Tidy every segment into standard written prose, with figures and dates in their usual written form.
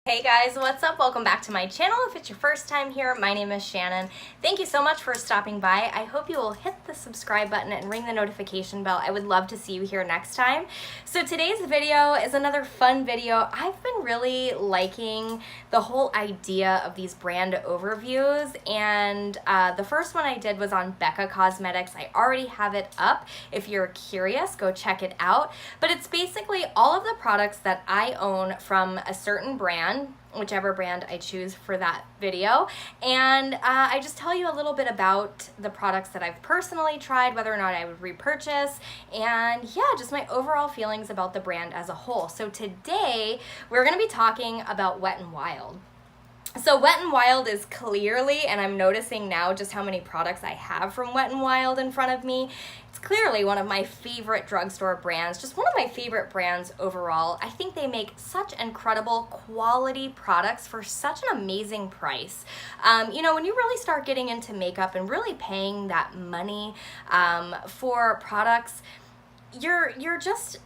Hey guys, what's up? Welcome back to my channel. If it's your first time here, my name is Shannon. Thank you so much for stopping by. I hope you will hit the subscribe button and ring the notification bell. I would love to see you here next time. So today's video is another fun video. I've been really liking the whole idea of these brand overviews, and the first one I did was on Becca Cosmetics. I already have it up. If you're curious, go check it out. But it's basically all of the products that I own from a certain brand, whichever brand I choose for that video, and I just tell you a little bit about the products that I've personally tried, whether or not I would repurchase, and yeah, just my overall feelings about the brand as a whole. So today we're going to be talking about Wet n Wild. So Wet n Wild is clearly, and I'm noticing now just how many products I have from Wet n Wild in front of me, it's clearly one of my favorite drugstore brands, just one of my favorite brands overall. I think they make such incredible quality products for such an amazing price. You know, when you really start getting into makeup and really paying that money for products, you're just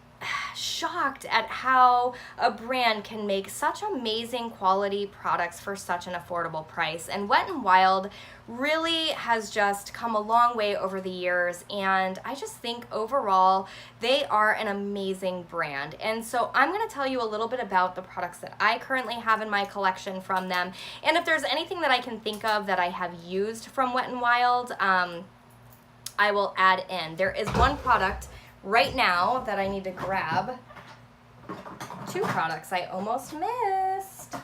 shocked at how a brand can make such amazing quality products for such an affordable price. And Wet n Wild really has just come a long way over the years, and I just think overall they are an amazing brand. And so I'm going to tell you a little bit about the products that I currently have in my collection from them, and if there's anything that I can think of that I have used from Wet n Wild, I will add in. There is one product right now that I need to grab. Two products I almost missed.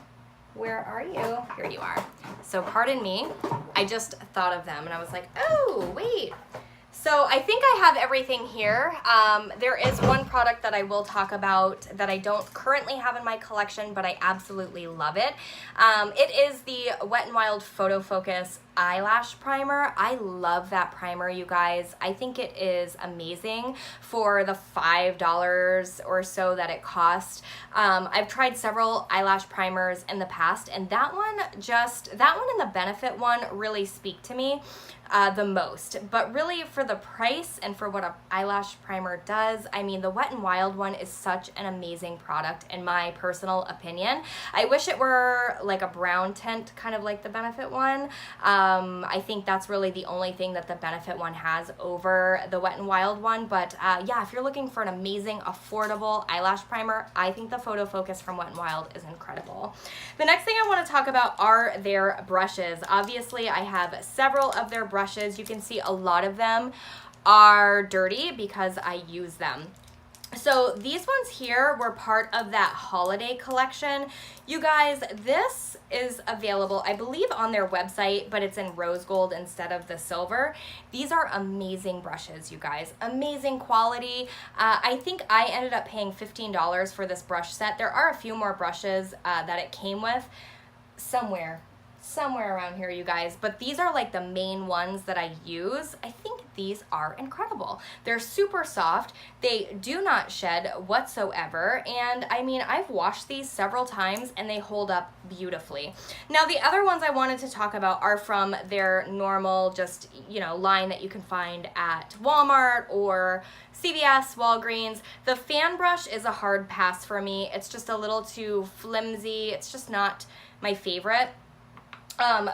Where are you? Here you are. So pardon me, I just thought of them and I was like, oh, wait. So I think I have everything here. There is one product that I will talk about that I don't currently have in my collection, but I absolutely love it. It is the Wet n Wild Photo Focus eyelash primer. I love that primer, you guys. I think it is amazing for the $5 or so that it cost. I've tried several eyelash primers in the past, and that one and the Benefit one really speak to me the most. But really, for the price and for what an eyelash primer does, I mean, the Wet n Wild one is such an amazing product in my personal opinion. I wish it were like a brown tint, kind of like the Benefit one. I think that's really the only thing that the Benefit one has over the Wet n Wild one. But yeah, if you're looking for an amazing, affordable eyelash primer, I think the Photo Focus from Wet n Wild is incredible. The next thing I want to talk about are their brushes. Obviously, I have several of their brushes. You can see a lot of them are dirty because I use them. So these ones here were part of that holiday collection. You guys, this is available, I believe, on their website, but it's in rose gold instead of the silver. These are amazing brushes, you guys. Amazing quality. I think I ended up paying $15 for this brush set. There are a few more brushes that it came with somewhere around here, you guys, but these are like the main ones that I use. I think these are incredible. They're super soft. They do not shed whatsoever, and I mean, I've washed these several times and they hold up beautifully. Now, the other ones I wanted to talk about are from their normal, just, you know, line that you can find at Walmart or CVS, Walgreens. The fan brush is a hard pass for me. It's just a little too flimsy. It's just not my favorite.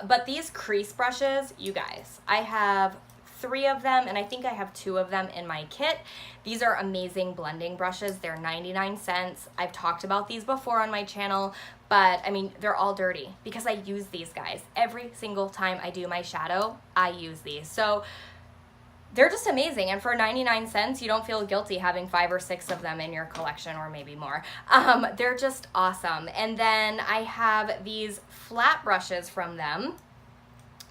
But these crease brushes, you guys, I have 3 of them, and I think I have 2 of them in my kit. These are amazing blending brushes. They're 99 cents. I've talked about these before on my channel, but I mean, they're all dirty because I use these guys. Every single time I do my shadow, I use these. So they're just amazing, and for 99 cents, you don't feel guilty having 5 or 6 of them in your collection, or maybe more. They're just awesome. And then I have these flat brushes from them.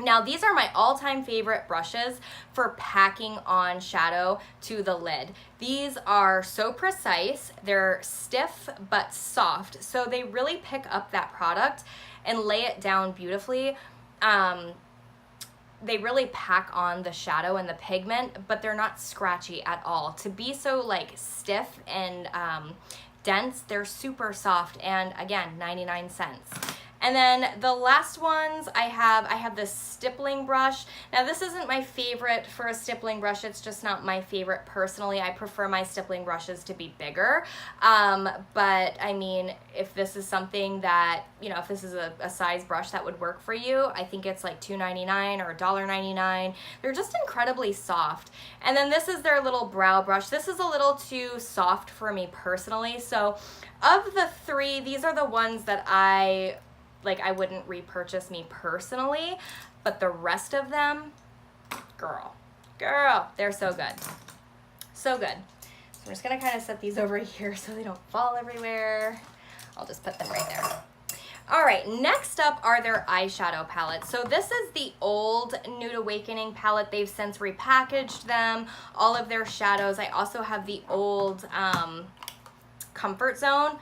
Now, these are my all-time favorite brushes for packing on shadow to the lid. These are so precise. They're stiff but soft, so they really pick up that product and lay it down beautifully. They really pack on the shadow and the pigment, but they're not scratchy at all. To be so like stiff and dense, they're super soft, and again, 99 cents. And then the last ones I have this stippling brush. Now this isn't my favorite for a stippling brush. It's just not my favorite personally. I prefer my stippling brushes to be bigger. But I mean, if this is something that, you know, if this is a size brush that would work for you, I think it's like $2.99 or $1.99. They're just incredibly soft. And then this is their little brow brush. This is a little too soft for me personally. So of the three, these are the ones that I wouldn't repurchase me personally, but the rest of them, girl, they're so good. So good. So I'm just gonna kind of set these over here so they don't fall everywhere. I'll just put them right there. All right, next up are their eyeshadow palettes. So this is the old Nude Awakening palette. They've since repackaged them, all of their shadows. I also have the old Comfort Zone.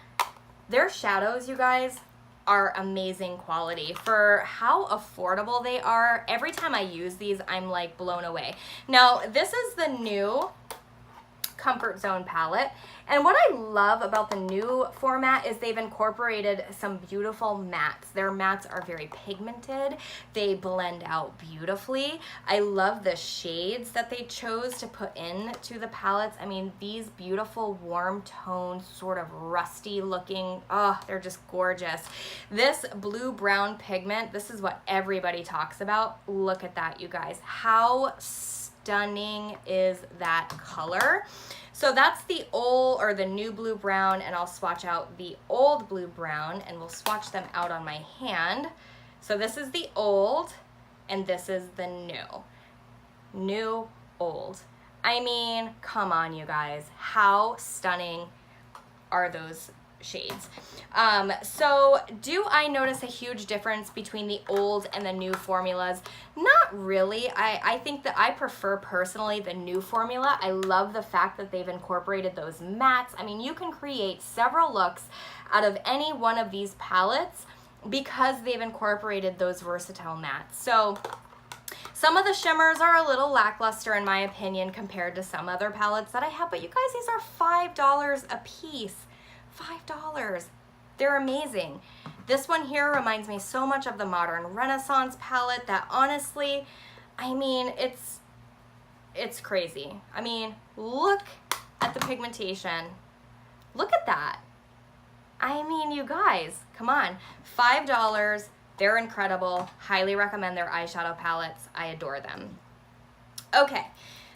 Their shadows, you guys, are amazing quality for how affordable they are. Every time I use these, I'm like blown away. Now, this is the new Comfort Zone palette. And what I love about the new format is they've incorporated some beautiful mattes. Their mattes are very pigmented. They blend out beautifully. I love the shades that they chose to put into the palettes. I mean, these beautiful warm toned, sort of rusty looking, oh, they're just gorgeous. This blue-brown pigment, this is what everybody talks about. Look at that, you guys. How stunning is that color? So that's the old or the new blue brown, and I'll swatch out the old blue brown and we'll swatch them out on my hand. So this is the old and this is the new. New, old. I mean, come on, you guys. How stunning are those shades? So do I notice a huge difference between the old and the new formulas? Not really. I think that I prefer personally the new formula. I love the fact that they've incorporated those mattes. I mean, you can create several looks out of any one of these palettes because they've incorporated those versatile mattes. So some of the shimmers are a little lackluster in my opinion compared to some other palettes that I have, but you guys, these are $5 a piece. $5. They're amazing. This one here reminds me so much of the Modern Renaissance palette that honestly, I mean, it's crazy. I mean, look at the pigmentation. Look at that. I mean, you guys, come on. $5. They're incredible. Highly recommend their eyeshadow palettes. I adore them. Okay.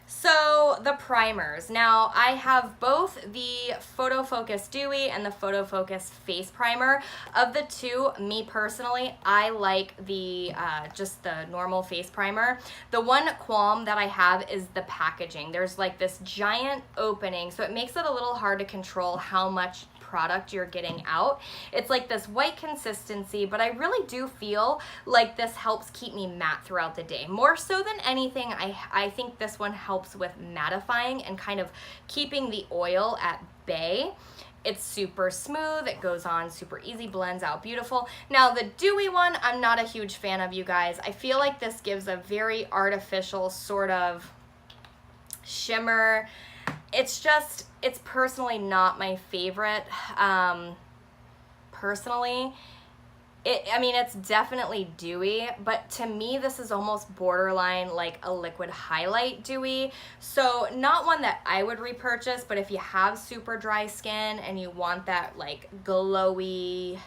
So the primers. Now I have both the Photo Focus Dewy and the Photo Focus Face Primer. Of the two, me personally, I like the just the normal face primer. The one qualm that I have is the packaging. There's like this giant opening, so it makes it a little hard to control how much product you're getting out. It's like this white consistency, but I really do feel like this helps keep me matte throughout the day. More so than anything, I think this one helps with mattifying and kind of keeping the oil at bay. It's super smooth, it goes on super easy, blends out beautiful. Now the dewy one, I'm not a huge fan of, you guys. I feel like this gives a very artificial sort of shimmer. It's just, it's personally not my favorite. Personally, I mean, it's definitely dewy, but to me, this is almost borderline like a liquid highlight dewy. So not one that I would repurchase, but if you have super dry skin and you want that like glowy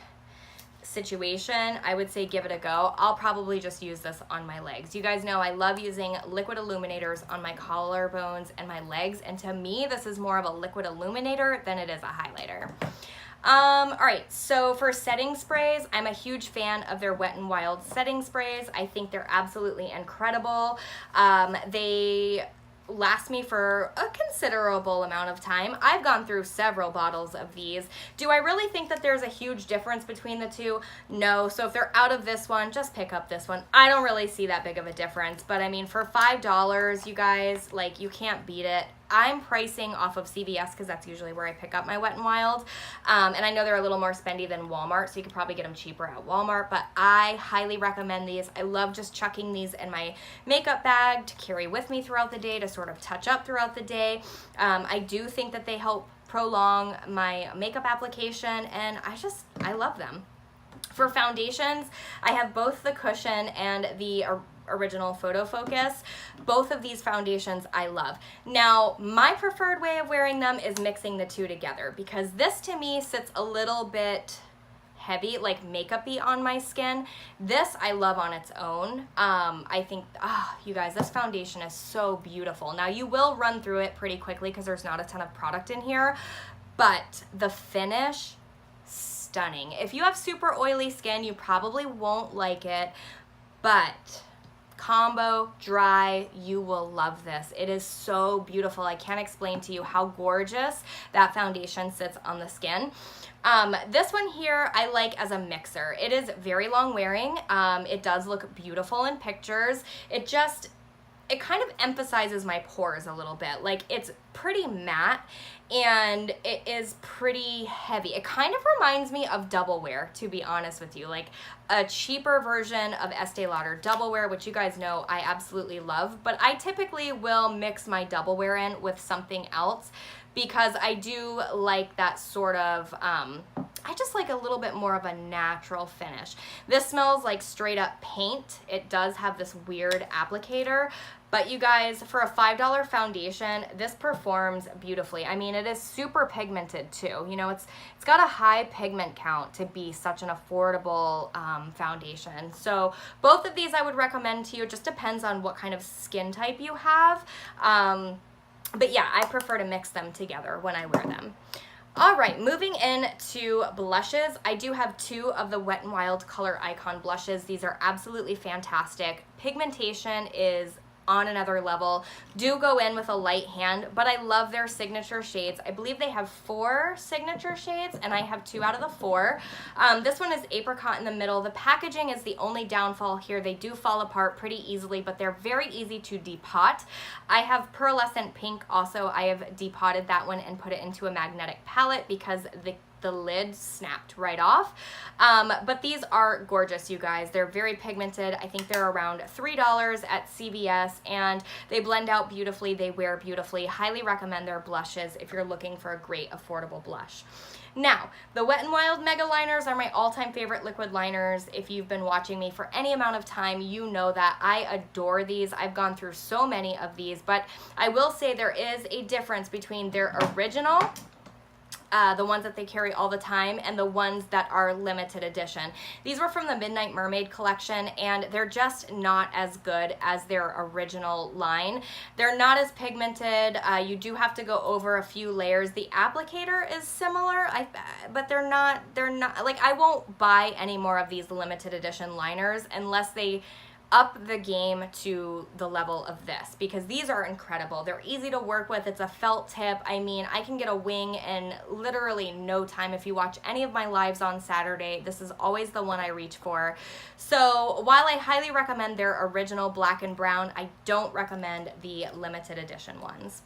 situation, I would say give it a go. I'll probably just use this on my legs. You guys know I love using liquid illuminators on my collarbones and my legs, and to me this is more of a liquid illuminator than it is a highlighter. All right, so for setting sprays, I'm a huge fan of their Wet n Wild setting sprays. I think they're absolutely incredible. They last me for a considerable amount of time. I've gone through several bottles of these. Do I really think that there's a huge difference between the two? No. So if they're out of this one, just pick up this one. I don't really see that big of a difference, but I mean, for $5, you guys, like, you can't beat it. I'm pricing off of CVS because that's usually where I pick up my Wet n Wild. And I know they're a little more spendy than Walmart, so you could probably get them cheaper at Walmart, but I highly recommend these. I love just chucking these in my makeup bag to carry with me throughout the day to sort of touch up throughout the day. I do think that they help prolong my makeup application, and I love them. For foundations, I have both the Cushion and the original Photo Focus. Both of these foundations I love. Now, my preferred way of wearing them is mixing the two together, because this to me sits a little bit heavy, like makeup-y on my skin. This I love on its own. I think, you guys, this foundation is so beautiful. Now, you will run through it pretty quickly because there's not a ton of product in here, but the finish, stunning. If you have super oily skin, you probably won't like it, but combo, dry, you will love this. It is so beautiful. I can't explain to you how gorgeous that foundation sits on the skin. This one here I like as a mixer. It is very long wearing. It does look beautiful in pictures. It kind of emphasizes my pores a little bit. Like, it's pretty matte and it is pretty heavy. It kind of reminds me of Double Wear, to be honest with you, like a cheaper version of Estee Lauder Double Wear, which you guys know I absolutely love, but I typically will mix my Double Wear in with something else because I do like that sort of, I just like a little bit more of a natural finish. This smells like straight up paint. It does have this weird applicator, but you guys, for a $5 foundation, this performs beautifully. I mean, it is super pigmented too. You know, it's got a high pigment count to be such an affordable foundation. So both of these I would recommend to you. It just depends on what kind of skin type you have. But yeah, I prefer to mix them together when I wear them. All right, moving into blushes. I do have two of the Wet n Wild Color Icon blushes. These are absolutely fantastic. Pigmentation is on another level. Do go in with a light hand, but I love their signature shades. I believe they have 4 signature shades, and I have 2 out of the 4. This one is apricot in the middle. The packaging is the only downfall here. They do fall apart pretty easily, but they're very easy to depot. I have pearlescent pink also. I have depotted that one and put it into a magnetic palette because the lid snapped right off. But these are gorgeous, you guys. They're very pigmented. I think they're around $3 at CVS, and they blend out beautifully. They wear beautifully. Highly recommend their blushes if you're looking for a great affordable blush. Now, the Wet n Wild Mega Liners are my all-time favorite liquid liners. If you've been watching me for any amount of time, you know that I adore these. I've gone through so many of these, but I will say there is a difference between their original, the ones that they carry all the time, and the ones that are limited edition. These were from the Midnight Mermaid collection, and they're just not as good as their original line. They're not as pigmented. You do have to go over a few layers. The applicator is similar, but they're not, like, I won't buy any more of these limited edition liners unless they up the game to the level of this, because these are incredible. They're easy to work with. It's a felt tip. I mean, I can get a wing in literally no time. If you watch any of my lives on Saturday, this is always the one I reach for. So while I highly recommend their original black and brown, I don't recommend the limited edition ones.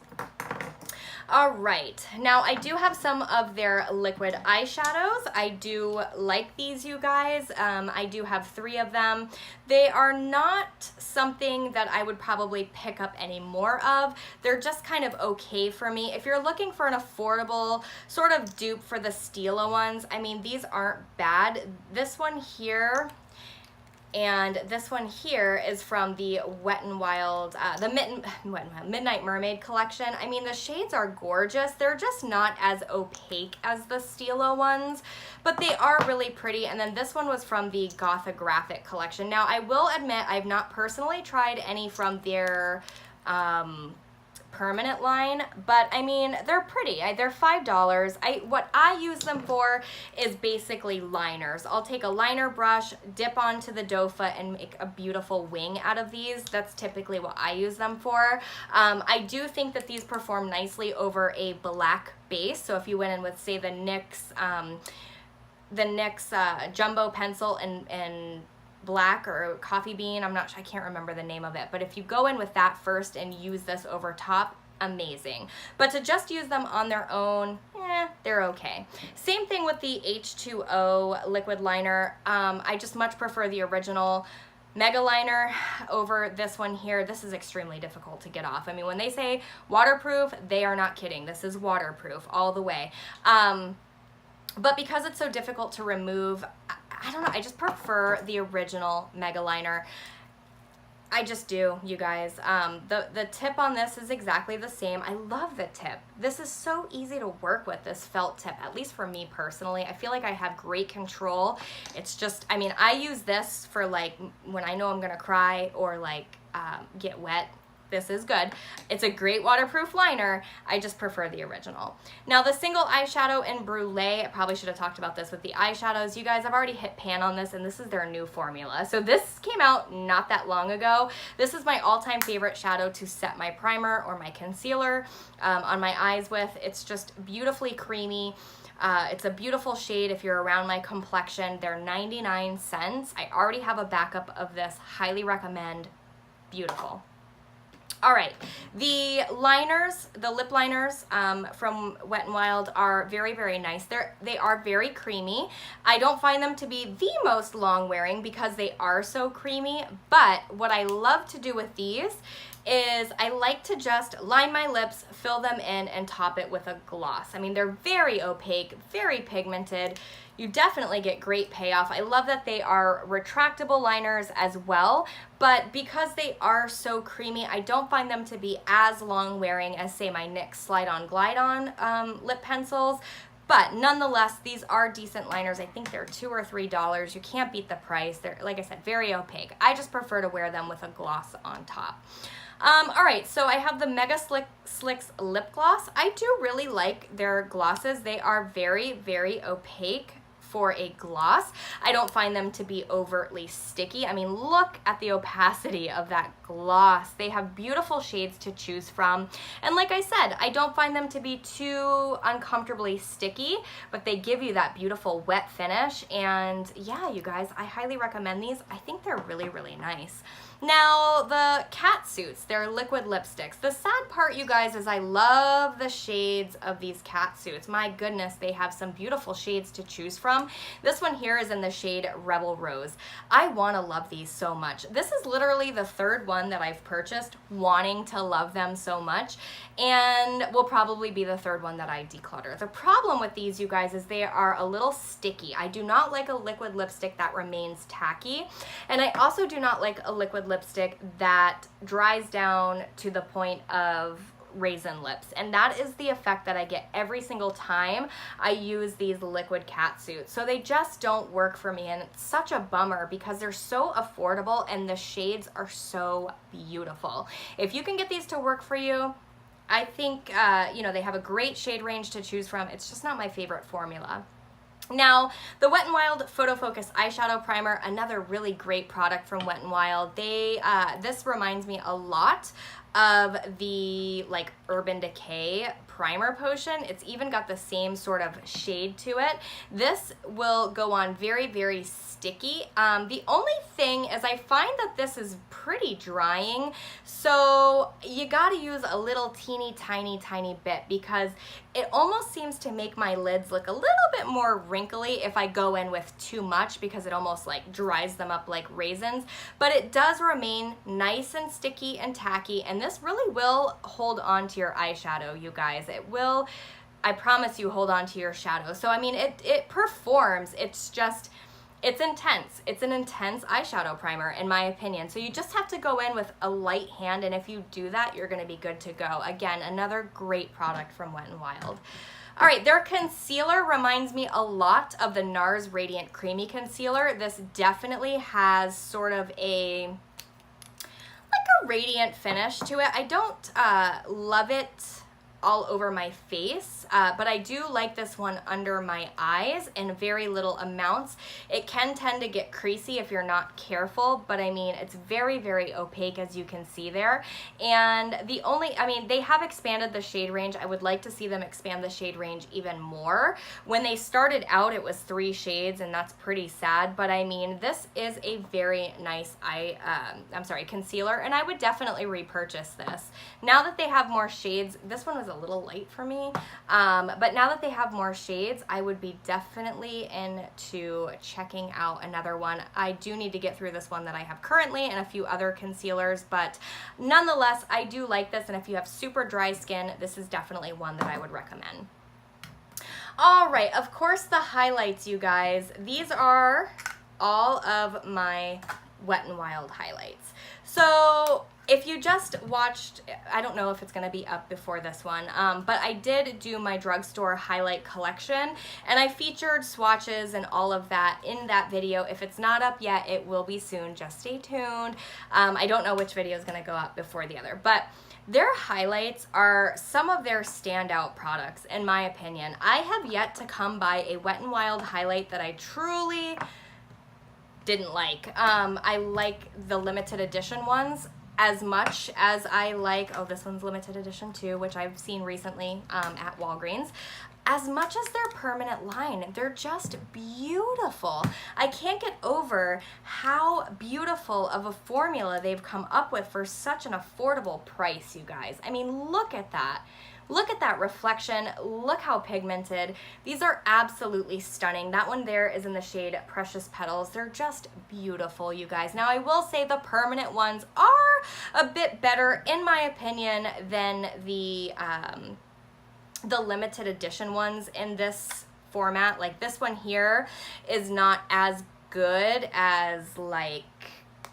All right, now I do have some of their liquid eyeshadows. I do like these, you guys. I do have 3 of them. They are not something that I would probably pick up any more of. They're just kind of okay for me. If you're looking for an affordable sort of dupe for the Stila ones, I mean, these aren't bad. This one here and this one here is from the Wet n Wild, Midnight Mermaid collection. I mean, the shades are gorgeous. They're just not as opaque as the Stila ones, but they are really pretty. And then this one was from the Gothographic collection. Now, I will admit I've not personally tried any from their permanent line, but I mean, they're pretty. They're $5. What I use them for is basically liners. I'll take a liner brush, dip onto the doe foot, and make a beautiful wing out of these. That's typically what I use them for. I do think that these perform nicely over a black base. So if you went in with, say, the NYX jumbo pencil and black or coffee bean, I can't remember the name of it, but if you go in with that first and use this over top, amazing. But to just use them on their own, they're okay. Same thing with the H2O liquid liner. I just much prefer the original Mega Liner over this one here. This is extremely difficult to get off. I mean, when they say waterproof, they are not kidding. This is waterproof all the way. But because it's so difficult to remove, I don't know, I just prefer the original Mega Liner. I just do, you guys. The tip on this is exactly the same. I love the tip. This is so easy to work with, this felt tip, at least for me personally. I feel like I have great control. It's just, I mean, I use this for like when I know I'm gonna cry or like get wet. This is good. It's a great waterproof liner. I just prefer the original. Now the single eyeshadow in Brulee, I probably should have talked about this with the eyeshadows. You guys, I've already hit pan on this, and this is their new formula. So this came out not that long ago. This is my all-time favorite shadow to set my primer or my concealer on my eyes with. It's just beautifully creamy. It's a beautiful shade if you're around my complexion. They're 99 cents. I already have a backup of this. Highly recommend. Beautiful. All right, the liners, the lip liners from Wet n Wild are very, very nice. They are very creamy. I don't find them to be the most long wearing because they are so creamy, but what I love to do with these is I like to just line my lips, fill them in, and top it with a gloss. I mean, they're very opaque, very pigmented. You definitely get great payoff. I love that they are retractable liners as well, but because they are so creamy, I don't find them to be as long wearing as, say, my NYX Slide On Glide On lip pencils. But nonetheless, these are decent liners. I think they're $2 or $3. You can't beat the price. They're, like I said, very opaque. I just prefer to wear them with a gloss on top. All right, so I have the Mega Slicks lip gloss. I do really like their glosses. They are very, very opaque for a gloss. I don't find them to be overtly sticky. I mean, look at the opacity of that gloss. They have beautiful shades to choose from. And like I said, I don't find them to be too uncomfortably sticky, but they give you that beautiful wet finish. And yeah, you guys, I highly recommend these. I think they're really, really nice. Now, the cat suits, they're liquid lipsticks. The sad part, you guys, is I love the shades of these cat suits. My goodness, they have some beautiful shades to choose from. This one here is in the shade Rebel Rose. I want to love these so much. This is literally the third one that I've purchased, wanting to love them so much, and will probably be the third one that I declutter. The problem with these, you guys, is they are a little sticky. I do not like a liquid lipstick that remains tacky, and I also do not like a liquid lipstick that dries down to the point of raisin lips, and that is the effect that I get every single time I use these liquid cat suits. So they just don't work for me, and it's such a bummer because they're so affordable and the shades are so beautiful. If you can get these to work for you, I think you know, they have a great shade range to choose from. It's just not my favorite formula. Now, the Wet n Wild Photo Focus Eyeshadow Primer, another really great product from Wet n Wild. This reminds me a lot of the like Urban Decay primer potion. It's even got the same sort of shade to it. This will go on very, very sticky. The only thing is I find that this is pretty drying, so you gotta use a little teeny tiny bit because it almost seems to make my lids look a little bit more wrinkly if I go in with too much, because it almost like dries them up like raisins, but it does remain nice and sticky and tacky, and this really will hold on to your eyeshadow, you guys. It will, I promise you, hold on to your shadow. So I mean, it performs. It's just, it's intense. It's an intense eyeshadow primer in my opinion. So you just have to go in with a light hand, and if you do that, you're gonna be good to go. Again, another great product from Wet n Wild. All right, their concealer reminds me a lot of the NARS Radiant Creamy Concealer. This definitely has sort of a radiant finish to it. I don't love it all over my face, but I do like this one under my eyes in very little amounts. It can tend to get creasy if you're not careful, but I mean, it's very, very opaque, as you can see there. And the only, I mean, they have expanded the shade range. I would like to see them expand the shade range even more. When they started out, it was 3 shades, and that's pretty sad, but I mean, this is a very nice concealer, and I would definitely repurchase this. Now that they have more shades, this one was a little light for me, but now that they have more shades, I would be definitely into checking out another one. I do need to get through this one that I have currently and a few other concealers, but nonetheless, I do like this, and if you have super dry skin, this is definitely one that I would recommend. All right, of course, the highlights, you guys. These are all of my Wet n Wild highlights. So if you just watched, I don't know if it's going to be up before this one, but I did do my drugstore highlight collection, and I featured swatches and all of that in that video. If it's not up yet, it will be soon. Just stay tuned. I don't know which video is going to go up before the other, but their highlights are some of their standout products, in my opinion. I have yet to come by a Wet n Wild highlight that I truly didn't like. I like the limited edition ones as much as I like, oh, this one's limited edition too, which I've seen recently at Walgreens. As much as their permanent line, they're just beautiful. I can't get over how beautiful of a formula they've come up with for such an affordable price, you guys. I mean, look at that. Look at that reflection. Look how pigmented. These are absolutely stunning. That one there is in the shade Precious Petals. They're just beautiful, you guys. Now, I will say the permanent ones are a bit better, in my opinion, than the limited edition ones in this format. Like this one here is not as good as like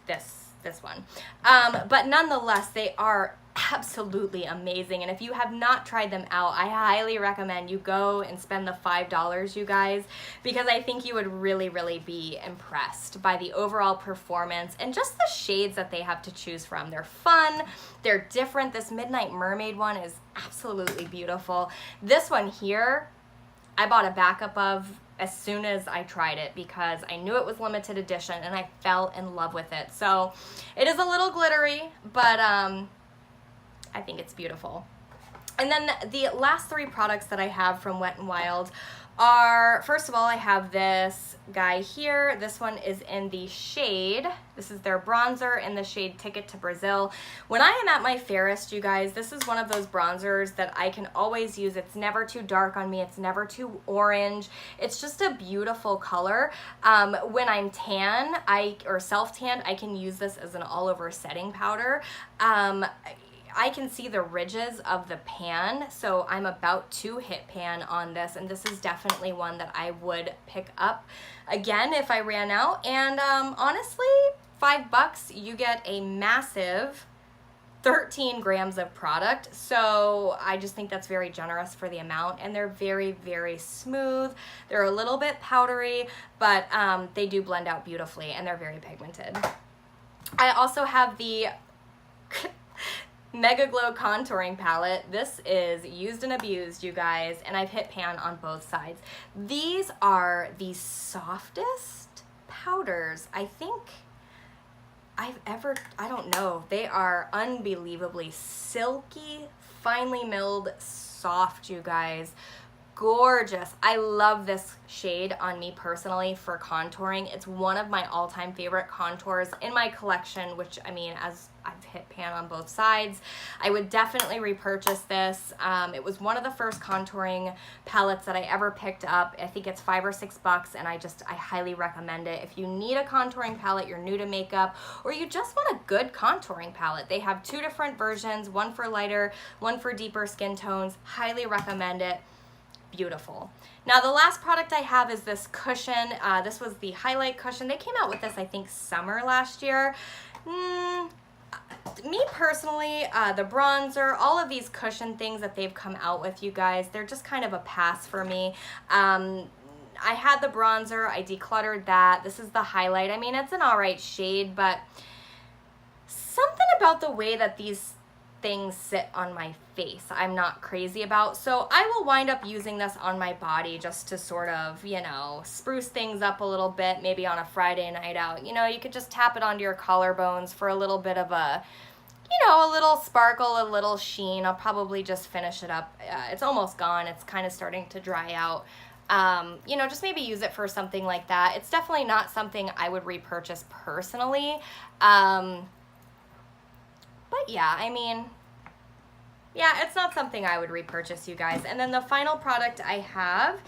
this one. But nonetheless, they are absolutely amazing, and if you have not tried them out, I highly recommend you go and spend the $5, you guys, because I think you would really, really be impressed by the overall performance and just the shades that they have to choose from. They're fun, they're different. This Midnight Mermaid one is absolutely beautiful. This one here, I bought a backup of as soon as I tried it because I knew it was limited edition and I fell in love with it. So it is a little glittery, but I think it's beautiful. And then the last three products that I have from Wet n Wild are, first of all, I have this guy here. This one is in the shade, this is their bronzer in the shade Ticket to Brazil. When I am at my fairest, you guys, this is one of those bronzers that I can always use. It's never too dark on me. It's never too orange. It's just a beautiful color. When I'm tan, or self-tanned, I can use this as an all-over setting powder. I can see the ridges of the pan, so I'm about to hit pan on this, and this is definitely one that I would pick up again if I ran out. And honestly, $5, you get a massive 13 grams of product, so I just think that's very generous for the amount, and they're very, very smooth. They're a little bit powdery, but they do blend out beautifully, and they're very pigmented. I also have the Mega Glow Contouring Palette. This is used and abused, you guys, and I've hit pan on both sides. These are the softest powders I think I've ever, I don't know. They are unbelievably silky, finely milled, soft, you guys. Gorgeous. I love this shade on me personally for contouring. It's one of my all-time favorite contours in my collection, which, I mean, as I've hit pan on both sides, I would definitely repurchase this. It was one of the first contouring palettes that I ever picked up. I think it's $5 or $6, and I highly recommend it. If you need a contouring palette, you're new to makeup, or you just want a good contouring palette, they have two different versions, one for lighter, one for deeper skin tones. Highly recommend it. Beautiful. Now the last product I have is this cushion. This was the highlight cushion. They came out with this, I think, summer last year. Me personally, the bronzer, all of these cushion things that they've come out with, you guys, they're just kind of a pass for me. I had the bronzer, I decluttered that. This is the highlight. I mean, it's an alright shade, but something about the way that these things sit on my face I'm not crazy about, so I will wind up using this on my body just to sort of, you know, spruce things up a little bit, maybe on a Friday night out. You know, you could just tap it onto your collarbones for a little bit of a, you know, a little sparkle, a little sheen. I'll probably just finish it up. It's almost gone. It's kind of starting to dry out. You know, just maybe use it for something like that. It's definitely not something I would repurchase personally. But yeah, I mean, yeah, it's not something I would repurchase, you guys. And then the final product I have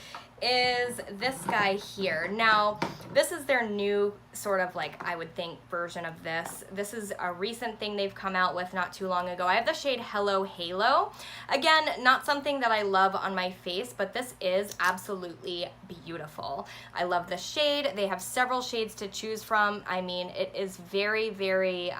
is this guy here. Now, this is their new sort of like, I would think, version of this. This is a recent thing they've come out with not too long ago. I have the shade Hello Halo. Again, not something that I love on my face, but this is absolutely beautiful. I love the shade. They have several shades to choose from. I mean, it is very, very,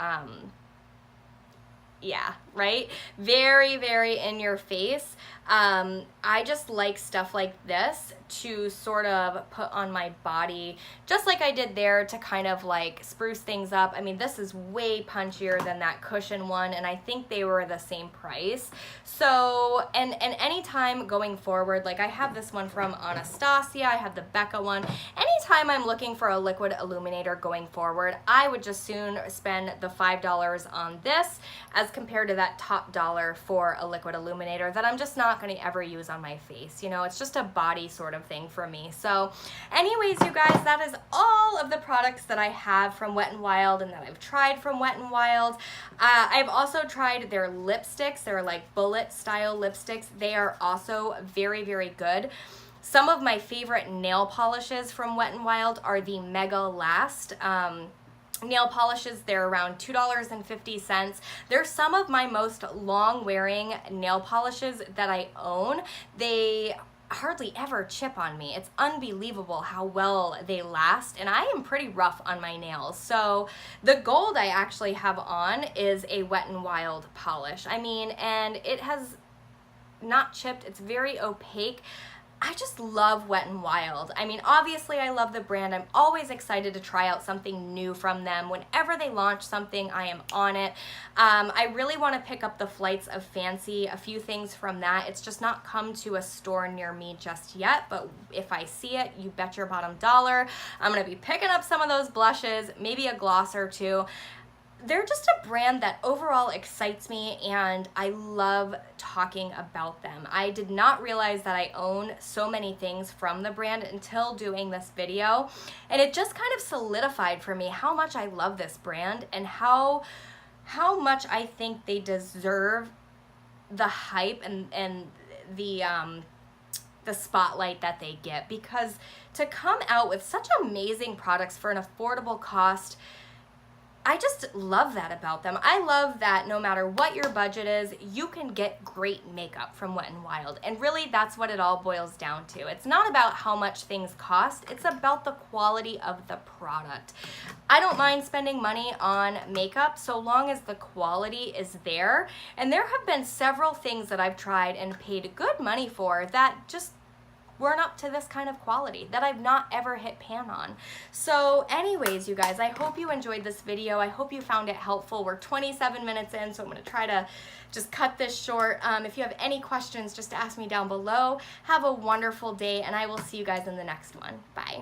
yeah, right? Very, very in your face. I just like stuff like this to sort of put on my body, just like I did there, to kind of like spruce things up. I mean, this is way punchier than that cushion one, and I think they were the same price. So, and anytime going forward, like I have this one from Anastasia, I have the Becca one. Anytime I'm looking for a liquid illuminator going forward, I would just soon spend the $5 on this as compared to that top dollar for a liquid illuminator that I'm just not going to ever use on my face. You know, it's just a body sort of thing for me. So anyways, you guys, that is all of the products that I have from Wet n Wild and that I've tried from Wet n Wild. I've also tried their lipsticks. They're like bullet style lipsticks. They are also very, very good. Some of my favorite nail polishes from Wet n Wild are the Mega Last nail polishes. They're around $2.50. They're some of my most long wearing nail polishes that I own. They hardly ever chip on me. It's unbelievable how well they last, and I am pretty rough on my nails. So the gold I actually have on is a Wet n Wild polish. I mean, and it has not chipped. It's very opaque. I just love Wet n Wild. I mean, obviously I love the brand. I'm always excited to try out something new from them. Whenever they launch something, I am on it. I really want to pick up the Flights of Fancy, a few things from that. It's just not come to a store near me just yet, but if I see it, you bet your bottom dollar, I'm going to be picking up some of those blushes, maybe a gloss or two. They're just a brand that overall excites me, and I love talking about them. I did not realize that I own so many things from the brand until doing this video, and it just kind of solidified for me how much I love this brand and how much I think they deserve the hype and the spotlight that they get, because to come out with such amazing products for an affordable cost, I just love that about them. I love that no matter what your budget is, you can get great makeup from Wet n Wild. And really, that's what it all boils down to. It's not about how much things cost, it's about the quality of the product. I don't mind spending money on makeup so long as the quality is there. And there have been several things that I've tried and paid good money for that just weren't up to this kind of quality, that I've not ever hit pan on. So anyways, you guys, I hope you enjoyed this video. I hope you found it helpful. We're 27 minutes in, so I'm going to try to just cut this short. If you have any questions, just ask me down below. Have a wonderful day, and I will see you guys in the next one. Bye.